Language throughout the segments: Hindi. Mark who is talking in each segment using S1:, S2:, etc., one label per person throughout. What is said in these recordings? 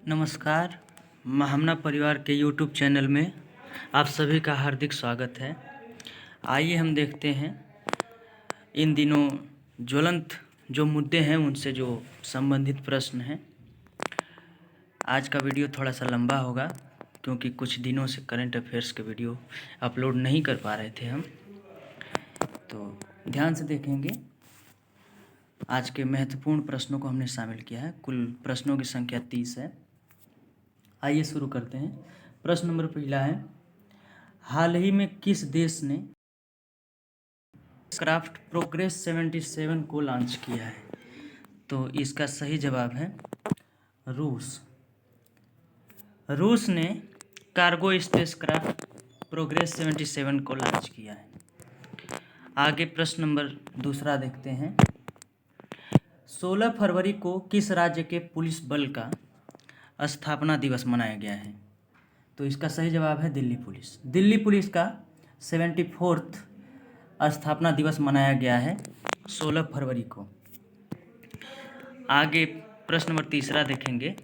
S1: नमस्कार। महामना परिवार के यूट्यूब चैनल में आप सभी का हार्दिक स्वागत है। आइए हम देखते हैं इन दिनों ज्वलंत जो मुद्दे हैं उनसे जो संबंधित प्रश्न हैं। आज का वीडियो थोड़ा सा लंबा होगा क्योंकि कुछ दिनों से करंट अफेयर्स के वीडियो अपलोड नहीं कर पा रहे थे हम, तो ध्यान से देखेंगे। आज के महत्वपूर्ण प्रश्नों को हमने शामिल किया है। कुल प्रश्नों की संख्या 30 है। आइए शुरू करते हैं। प्रश्न नंबर पहला है, हाल ही में किस देश ने क्राफ्ट प्रोग्रेस 77 को लॉन्च किया है? तो इसका सही जवाब है रूस। रूस ने कार्गो स्पेसक्राफ्ट प्रोग्रेस 77 को लॉन्च किया है। आगे प्रश्न नंबर दूसरा देखते हैं। 16 फरवरी को किस राज्य के पुलिस बल का स्थापना दिवस मनाया गया है? तो इसका सही जवाब है दिल्ली पुलिस। दिल्ली पुलिस का 74th स्थापना दिवस मनाया गया है 16 फरवरी को। आगे प्रश्न नंबर तीसरा देखेंगे।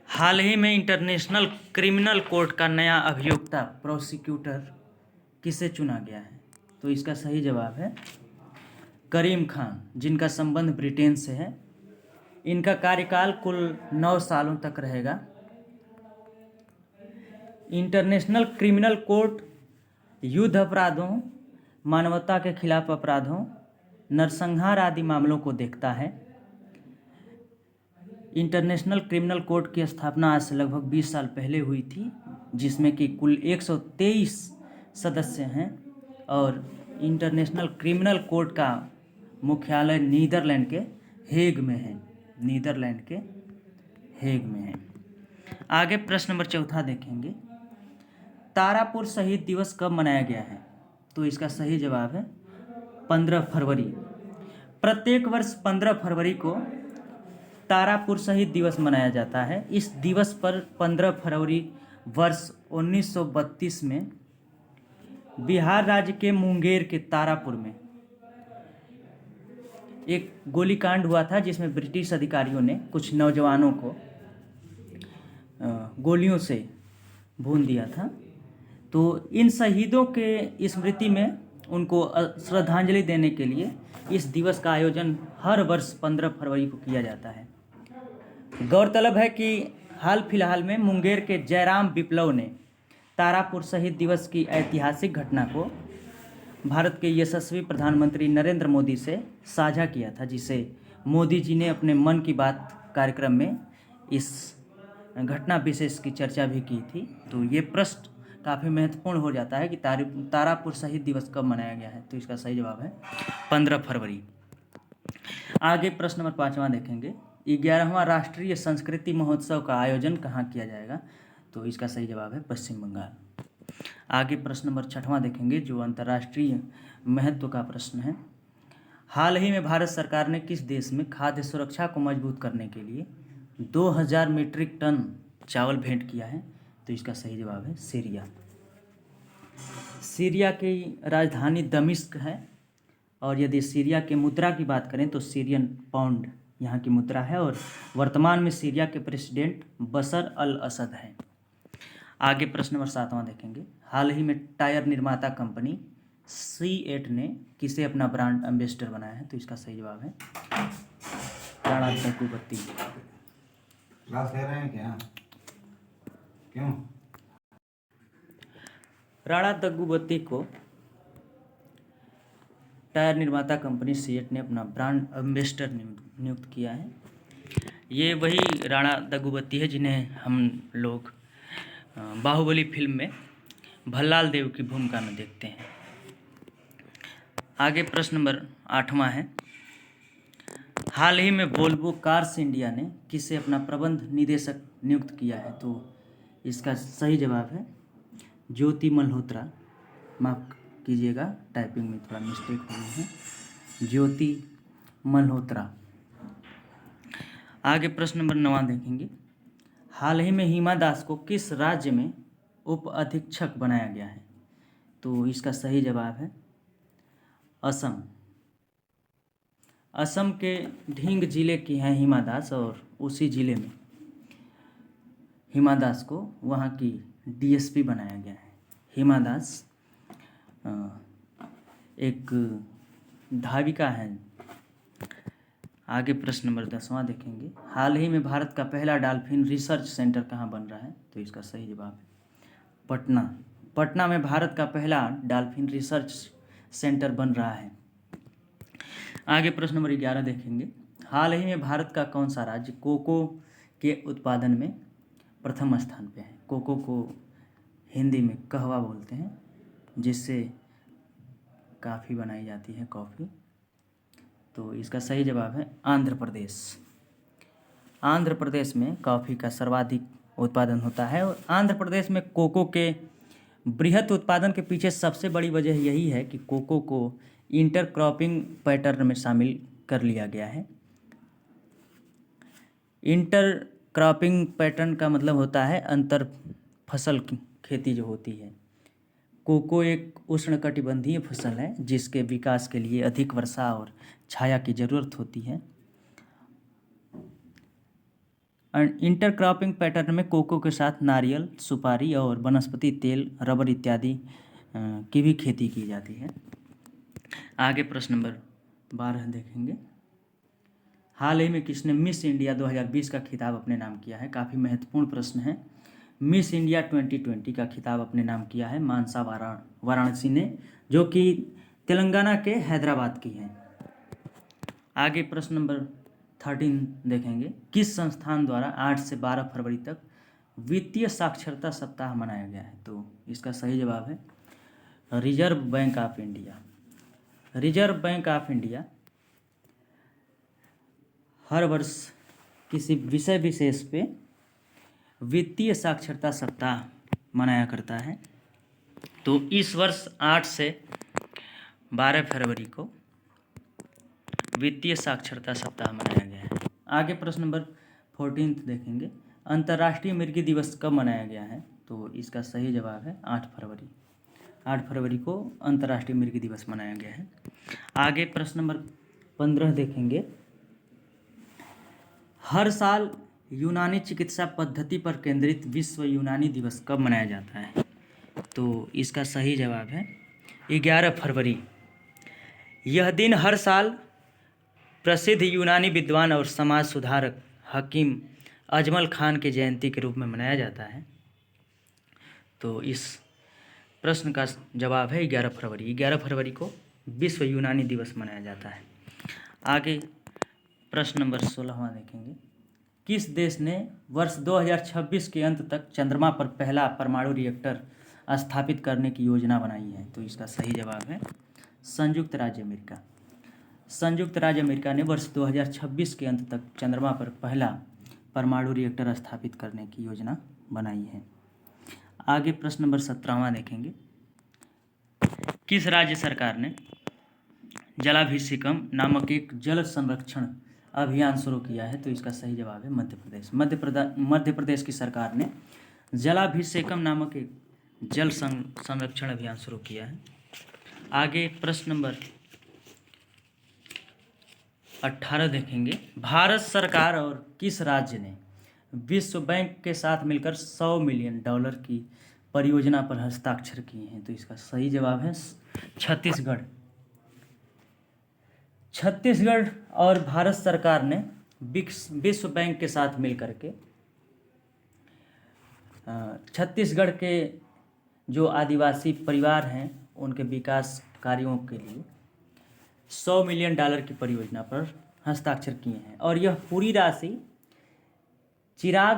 S1: हाल ही में इंटरनेशनल क्रिमिनल कोर्ट का नया अभियोक्ता प्रोसिक्यूटर किसे चुना गया है? तो इसका सही जवाब है करीम खान, जिनका संबंध ब्रिटेन से है। इनका कार्यकाल कुल 9 सालों तक रहेगा। इंटरनेशनल क्रिमिनल कोर्ट युद्ध अपराधों, मानवता के खिलाफ अपराधों, नरसंहार आदि मामलों को देखता है। इंटरनेशनल क्रिमिनल कोर्ट की स्थापना आज से लगभग 20 साल पहले हुई थी, जिसमें कि कुल 123 सदस्य हैं और इंटरनेशनल क्रिमिनल कोर्ट का मुख्यालय नीदरलैंड के हेग में है। नीदरलैंड के हेग में है। आगे प्रश्न नंबर चौथा देखेंगे। तारापुर शहीद दिवस कब मनाया गया है? तो इसका सही जवाब है 15 फरवरी। प्रत्येक वर्ष 15 फरवरी को तारापुर शहीद दिवस मनाया जाता है। इस दिवस पर 15 फरवरी वर्ष 1932 में बिहार राज्य के मुंगेर के तारापुर में एक गोलीकांड हुआ था, जिसमें ब्रिटिश अधिकारियों ने कुछ नौजवानों को गोलियों से भून दिया था। तो इन शहीदों के स्मृति में उनको श्रद्धांजलि देने के लिए इस दिवस का आयोजन हर वर्ष 15 फरवरी को किया जाता है। गौरतलब है कि हाल फिलहाल में मुंगेर के जयराम विप्लव ने तारापुर शहीद दिवस की ऐतिहासिक घटना को भारत के यशस्वी प्रधानमंत्री नरेंद्र मोदी से साझा किया था, जिसे मोदी जी ने अपने मन की बात कार्यक्रम में इस घटना विशेष की चर्चा भी की थी। तो ये प्रश्न काफ़ी महत्वपूर्ण हो जाता है कि तारापुर शहीद दिवस कब मनाया गया है? तो इसका सही जवाब है 15 फरवरी। आगे प्रश्न नंबर 5वां देखेंगे। 11वां राष्ट्रीय संस्कृति महोत्सव का आयोजन कहाँ किया जाएगा? तो इसका सही जवाब है पश्चिम बंगाल। आगे प्रश्न नंबर 6वां देखेंगे, जो अंतर्राष्ट्रीय महत्व का प्रश्न है। हाल ही में भारत सरकार ने किस देश में खाद्य सुरक्षा को मजबूत करने के लिए 2000 मीट्रिक टन चावल भेंट किया है? तो इसका सही जवाब है सीरिया। सीरिया की राजधानी दमिश्क है और यदि सीरिया के मुद्रा की बात करें तो सीरियन पाउंड यहाँ की मुद्रा है और वर्तमान में सीरिया के प्रेसिडेंट बशर अल असद हैं। आगे प्रश्न नंबर 7वां देखेंगे। हाल ही में टायर निर्माता कंपनी C8 ने किसे अपना ब्रांड एम्बेसडर बनाया है? तो इसका सही जवाब है राणा दग्गुबत्ती।
S2: क्लास ले रहे हैं क्या? क्यों?
S1: राणा दग्गुबत्ती को टायर निर्माता कंपनी C8 ने अपना ब्रांड एम्बेसडर नियुक्त किया है। ये वही राणा दग्गुबत्ती है जिन्हें हम लोग बाहुबली फिल्म में भल्लाल देव की भूमिका में देखते हैं। आगे प्रश्न नंबर 8वां है। हाल ही में वोल्वो कार्स इंडिया ने किसे अपना प्रबंध निदेशक नियुक्त किया है? तो इसका सही जवाब है ज्योति मल्होत्रा। माफ कीजिएगा, टाइपिंग में थोड़ा मिस्टेक हो गई है, ज्योति मल्होत्रा। आगे प्रश्न नंबर 9वां देखेंगे। हाल ही में हिमा दास को किस राज्य में उप अधीक्षक बनाया गया है? तो इसका सही जवाब है असम। असम के ढींग जिले की हैं हिमा दास और उसी जिले में हिमा दास को वहाँ की डीएसपी बनाया गया है। हिमा दास एक धाविका है। आगे प्रश्न नंबर 10वां देखेंगे। हाल ही में भारत का पहला डॉल्फिन रिसर्च सेंटर कहाँ बन रहा है? तो इसका सही जवाब है पटना। पटना में भारत का पहला डॉल्फिन रिसर्च सेंटर बन रहा है। आगे प्रश्न नंबर 11 देखेंगे। हाल ही में भारत का कौन सा राज्य कोको के उत्पादन में प्रथम स्थान पे है? कोको को हिंदी में कहवा बोलते हैं, जिससे काफ़ी बनाई जाती है, कॉफ़ी। तो इसका सही जवाब है आंध्र प्रदेश। आंध्र प्रदेश में कॉफ़ी का सर्वाधिक उत्पादन होता है और आंध्र प्रदेश में कोको के बृहत उत्पादन के पीछे सबसे बड़ी वजह यही है कि कोको को इंटरक्रॉपिंग पैटर्न में शामिल कर लिया गया है। इंटरक्रॉपिंग पैटर्न का मतलब होता है अंतर फसल की खेती जो होती है। कोको एक उष्णकटिबंधीय फसल है जिसके विकास के लिए अधिक वर्षा और छाया की ज़रूरत होती है। इंटरक्रॉपिंग पैटर्न में कोको के साथ नारियल, सुपारी और वनस्पति तेल, रबर इत्यादि की भी खेती की जाती है। आगे प्रश्न नंबर 12 देखेंगे। हाल ही में किसने मिस इंडिया 2020 का खिताब अपने नाम किया है? काफ़ी महत्वपूर्ण प्रश्न है। मिस इंडिया 2020 का खिताब अपने नाम किया है मानसा वाराणसी ने, जो कि तेलंगाना के हैदराबाद की है। आगे प्रश्न नंबर 13 देखेंगे। किस संस्थान द्वारा 8 से 12 फरवरी तक वित्तीय साक्षरता सप्ताह मनाया गया है? तो इसका सही जवाब है Reserve Bank of India. Reserve Bank of India हर वर्ष किसी विषय विशेष पे वित्तीय साक्षरता सप्ताह मनाया करता है। तो इस वर्ष 8 से 12 फरवरी को वित्तीय साक्षरता सप्ताह मनाया गया है। आगे प्रश्न नंबर 14 देखेंगे। अंतर्राष्ट्रीय मिर्गी दिवस कब मनाया गया है? तो इसका सही जवाब है 8 फरवरी। 8 फरवरी को अंतर्राष्ट्रीय मिर्गी दिवस मनाया गया है। आगे प्रश्न नंबर 15 देखेंगे। हर साल यूनानी चिकित्सा पद्धति पर केंद्रित विश्व यूनानी दिवस कब मनाया जाता है? तो इसका सही जवाब है 11 फरवरी। यह दिन हर साल प्रसिद्ध यूनानी विद्वान और समाज सुधारक हकीम अजमल खान की जयंती के रूप में मनाया जाता है। तो इस प्रश्न का जवाब है 11 फरवरी। 11 फरवरी को विश्व यूनानी दिवस मनाया जाता है। आगे प्रश्न नंबर 16वां देखेंगे। किस देश ने वर्ष 2026 के अंत तक चंद्रमा पर पहला परमाणु रिएक्टर स्थापित करने की योजना बनाई है? तो इसका सही जवाब है संयुक्त राज्य अमेरिका। संयुक्त राज्य अमेरिका ने वर्ष 2026 के अंत तक चंद्रमा पर पहला परमाणु रिएक्टर स्थापित करने की योजना बनाई है। आगे प्रश्न नंबर 17वां देखेंगे। किस राज्य सरकार ने जलाभिषेकम नामक एक जल संरक्षण अभियान शुरू किया है? तो इसका सही जवाब है मध्य प्रदेश। मध्य प्रदेश की सरकार ने जलाभिषेकम नामक एक जल संरक्षण अभियान शुरू किया है। आगे प्रश्न नंबर 18 देखेंगे। भारत सरकार और किस राज्य ने विश्व बैंक के साथ मिलकर $100 मिलियन की परियोजना पर हस्ताक्षर किए हैं? तो इसका सही जवाब है छत्तीसगढ़। छत्तीसगढ़ और भारत सरकार ने विश्व बैंक के साथ मिलकर के छत्तीसगढ़ के जो आदिवासी परिवार हैं उनके विकास कार्यों के लिए $100 मिलियन की परियोजना पर हस्ताक्षर किए हैं। और यह पूरी राशि चिराग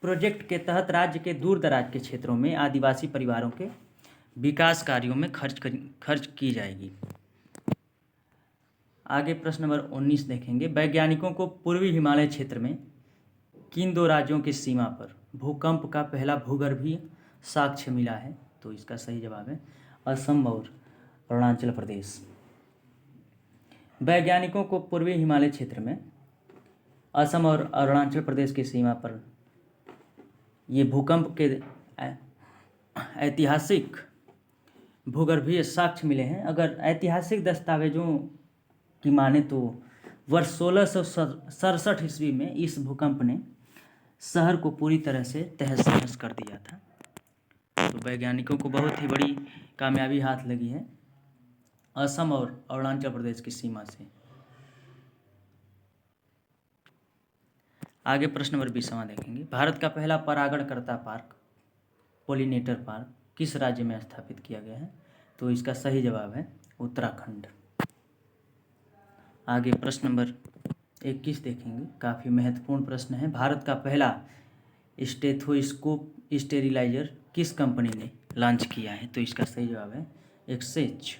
S1: प्रोजेक्ट के तहत राज्य के दूर दराज के क्षेत्रों में आदिवासी परिवारों के विकास कार्यों में खर्च की जाएगी। आगे प्रश्न नंबर 19 देखेंगे। वैज्ञानिकों को पूर्वी हिमालय क्षेत्र में किन 2 राज्यों की सीमा पर भूकंप का पहला भूगर्भीय साक्ष्य मिला है? तो इसका सही जवाब है असम और अरुणाचल प्रदेश। वैज्ञानिकों को पूर्वी हिमालय क्षेत्र में असम और अरुणाचल प्रदेश की सीमा पर ये भूकंप के ऐतिहासिक भूगर्भीय साक्ष्य मिले हैं। अगर ऐतिहासिक दस्तावेजों की माने तो वर्ष 1667 ईस्वी में इस भूकंप ने शहर को पूरी तरह से तहस नहस कर दिया था। तो वैज्ञानिकों को बहुत ही बड़ी कामयाबी हाथ लगी है असम और अरुणाचल प्रदेश की सीमा से। आगे प्रश्न नंबर 20वां देखेंगे। भारत का पहला परागणकर्ता पार्क, पोलिनेटर पार्क, किस राज्य में स्थापित किया गया है? तो इसका सही जवाब है उत्तराखंड। आगे प्रश्न नंबर 21 देखेंगे, काफ़ी महत्वपूर्ण प्रश्न है। भारत का पहला स्टेथोस्कोप स्टेरिलाइजर किस कंपनी ने लॉन्च किया है? तो इसका सही जवाब है एक्सेज।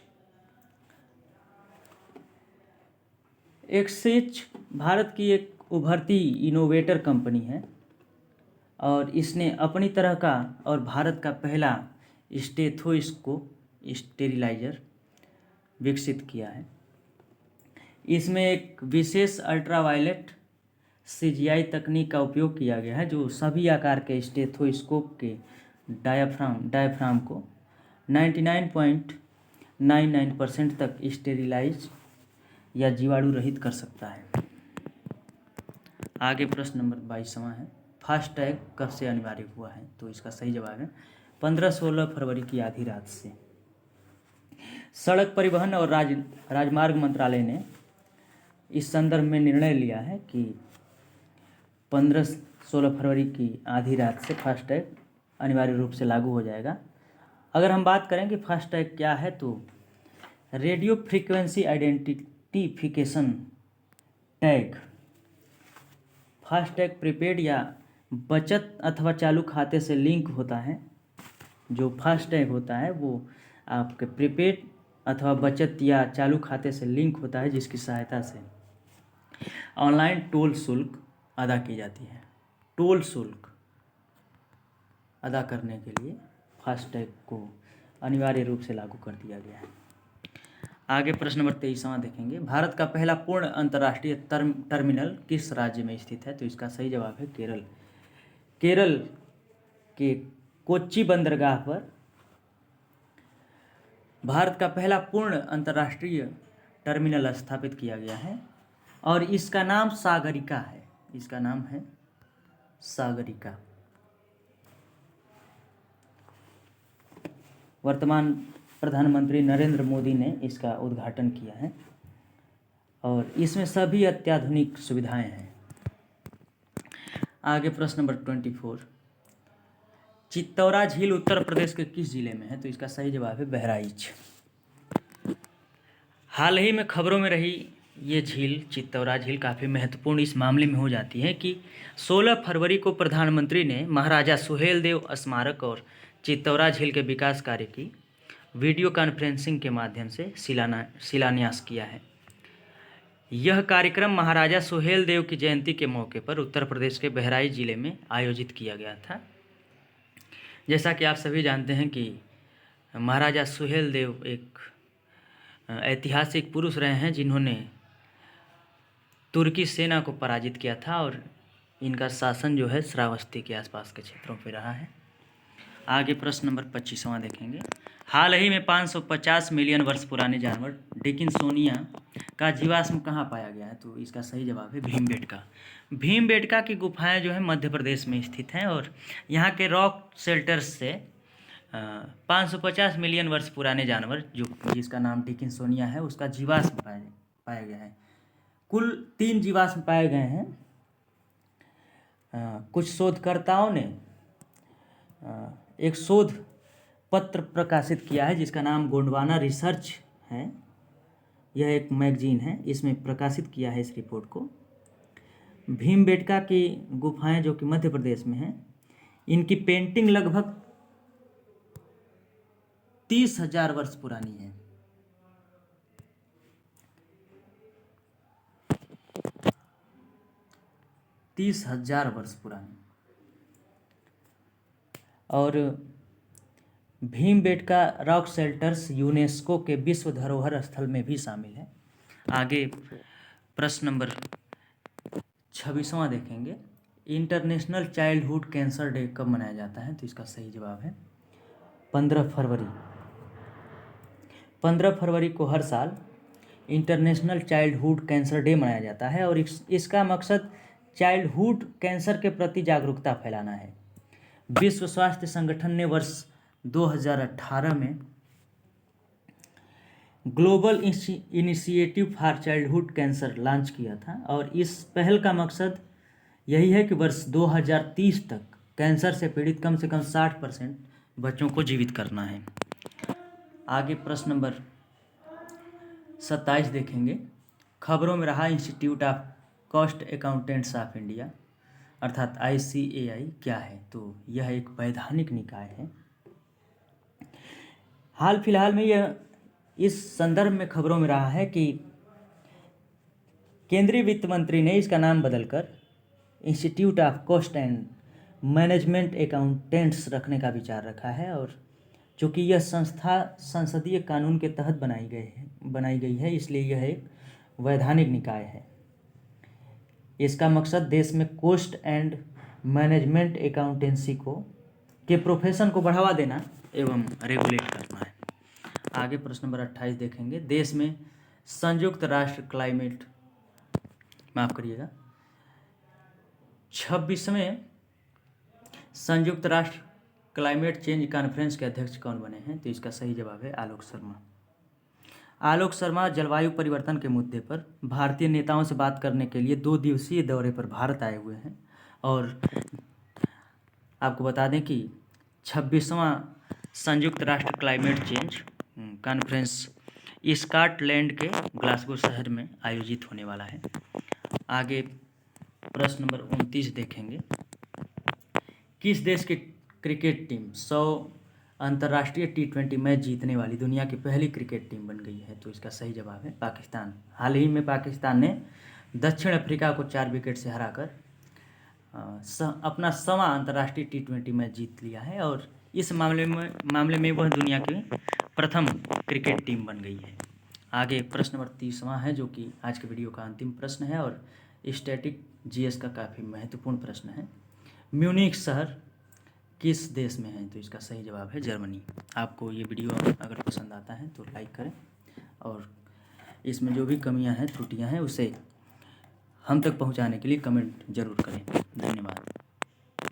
S1: एक्सेज भारत की एक उभरती इनोवेटर कंपनी है और इसने अपनी तरह का और भारत का पहला स्टेथोस्कोप स्टेरिलाइजर विकसित किया है। इसमें एक विशेष अल्ट्रावायलेट CGI तकनीक का उपयोग किया गया है जो सभी आकार के स्टेथोस्कोप के डायाफ्राम को 99.99% तक स्टेरिलाइज या जीवाणु रहित कर सकता है। आगे प्रश्न नंबर 22वां है। फास्टैग कब से अनिवार्य हुआ है? तो इसका सही जवाब है 15-16 फरवरी की आधी रात से। सड़क परिवहन और राजमार्ग मंत्रालय ने इस संदर्भ में निर्णय लिया है कि 15-16 फरवरी की आधी रात से फास्टैग अनिवार्य रूप से लागू हो जाएगा। अगर हम बात करें कि फास्टैग क्या है, तो radio frequency identification tag. FASTag prepaid या बचत अथवा चालू खाते से लिंक होता है। जो फास्टैग होता है वो आपके प्रीपेड अथवा बचत या चालू खाते से लिंक होता है, जिसकी सहायता से ऑनलाइन टोल शुल्क अदा की जाती है। टोल शुल्क अदा करने के लिए फास्टैग को अनिवार्य रूप से लागू कर दिया गया है। आगे प्रश्न नंबर 23वां देखेंगे। भारत का पहला पूर्ण अंतर्राष्ट्रीय टर्मिनल किस राज्य में स्थित है? तो इसका सही जवाब है केरल। केरल के कोच्चि बंदरगाह पर भारत का पहला पूर्ण अंतर्राष्ट्रीय टर्मिनल स्थापित किया गया है और इसका नाम सागरिका है। इसका नाम है सागरिका। वर्तमान प्रधानमंत्री नरेंद्र मोदी ने इसका उद्घाटन किया है और इसमें सभी अत्याधुनिक सुविधाएं हैं। आगे प्रश्न नंबर 24। चित्तौरा झील उत्तर प्रदेश के किस जिले में है? तो इसका सही जवाब है बहराइच। हाल ही में खबरों में रही ये झील, चित्तौरा झील, काफ़ी महत्वपूर्ण इस मामले में हो जाती है कि 16 फरवरी को प्रधानमंत्री ने महाराजा सुहेलदेव स्मारक और चित्तौरा झील के विकास कार्य की वीडियो कॉन्फ्रेंसिंग के माध्यम से शिलान्यास किया है। यह कार्यक्रम महाराजा सुहेलदेव की जयंती के मौके पर उत्तर प्रदेश के बहराइच जिले में आयोजित किया गया था। जैसा कि आप सभी जानते हैं कि महाराजा सुहेलदेव एक ऐतिहासिक पुरुष रहे हैं जिन्होंने तुर्की सेना को पराजित किया था और इनका शासन जो है श्रावस्ती के आसपास के क्षेत्रों पर रहा है। आगे प्रश्न नंबर 25वां देखेंगे। हाल ही में 550 मिलियन वर्ष पुराने जानवर डिकिंसोनिया का जीवाश्म कहाँ पाया गया है? तो इसका सही जवाब है भीमबेटका। भीमबेटका की गुफाएं जो है मध्य प्रदेश में स्थित हैं और यहाँ के रॉक शेल्टर्स से 550 मिलियन वर्ष पुराने जानवर जिसका नाम डिकिंसोनिया है उसका जीवाश्म पाया गया है। कुल 3 जीवाश्म पाए गए हैं। कुछ शोधकर्ताओं ने एक शोध पत्र प्रकाशित किया है जिसका नाम गोंडवाना रिसर्च है। यह एक मैगजीन है, इसमें प्रकाशित किया है इस रिपोर्ट को। भीमबेटका की गुफाएं जो कि मध्य प्रदेश में हैं, इनकी पेंटिंग लगभग 30,000 वर्ष पुरानी है। तीस 30,000 वर्ष पुरानी। और भीमबेटका रॉक शेल्टर्स यूनेस्को के विश्व धरोहर स्थल में भी शामिल है। आगे प्रश्न नंबर 26वां देखेंगे। इंटरनेशनल चाइल्डहुड कैंसर डे कब मनाया जाता है? तो इसका सही जवाब है 15 फरवरी। 15 फरवरी को हर साल इंटरनेशनल चाइल्डहुड कैंसर डे मनाया जाता है और इसका मकसद चाइल्डहुड कैंसर के प्रति जागरूकता फैलाना है। विश्व स्वास्थ्य संगठन ने वर्ष 2018 में global initiative for childhood cancer launch किया था और इस पहल का मकसद यही है कि वर्ष 2030 तक कैंसर से पीड़ित कम से कम 60% बच्चों को जीवित करना है। आगे प्रश्न नंबर 27 देखेंगे। खबरों में रहा institute of cost accountants of India अर्थात ICAI क्या है? तो यह एक वैधानिक निकाय है। हाल फिलहाल में यह इस संदर्भ में खबरों में रहा है कि केंद्रीय वित्त मंत्री ने इसका नाम बदलकर institute of cost and management accountants रखने का विचार रखा है और चूँकि यह संस्था संसदीय कानून के तहत बनाई गई है इसलिए यह एक वैधानिक निकाय है। इसका मकसद देश में कॉस्ट एंड मैनेजमेंट अकाउंटेंसी के प्रोफेशन को बढ़ावा देना एवं रेगुलेट करना है। आगे प्रश्न नंबर 28 देखेंगे। देश में संयुक्त राष्ट्र 26वें संयुक्त राष्ट्र क्लाइमेट चेंज कॉन्फ्रेंस के अध्यक्ष कौन बने हैं? तो इसका सही जवाब है आलोक शर्मा। आलोक शर्मा जलवायु परिवर्तन के मुद्दे पर भारतीय नेताओं से बात करने के लिए 2 दिवसीय दौरे पर भारत आए हुए हैं और आपको बता दें कि 26वां संयुक्त राष्ट्र क्लाइमेट चेंज कॉन्फ्रेंस स्कॉटलैंड के ग्लासगो शहर में आयोजित होने वाला है। आगे प्रश्न नंबर 29 देखेंगे। किस देश की क्रिकेट टीम 100 अंतर्राष्ट्रीय T20 मैच जीतने वाली दुनिया की पहली क्रिकेट टीम बन गई है? तो इसका सही जवाब है पाकिस्तान। हाल ही में पाकिस्तान ने दक्षिण अफ्रीका को 4 विकेट से हराकर अपना 100वां अंतर्राष्ट्रीय T20 मैच जीत लिया है और इस मामले में वह दुनिया की प्रथम क्रिकेट टीम बन गई है। आगे प्रश्न नंबर 30वां है जो कि आज के वीडियो का अंतिम प्रश्न है और स्टैटिक GS का काफ़ी महत्वपूर्ण प्रश्न है। म्यूनिख शहर किस देश में है? तो इसका सही जवाब है जर्मनी। आपको ये वीडियो अगर पसंद आता है तो लाइक करें और इसमें जो भी कमियां हैं त्रुटियां हैं उसे हम तक पहुंचाने के लिए कमेंट जरूर करें। धन्यवाद।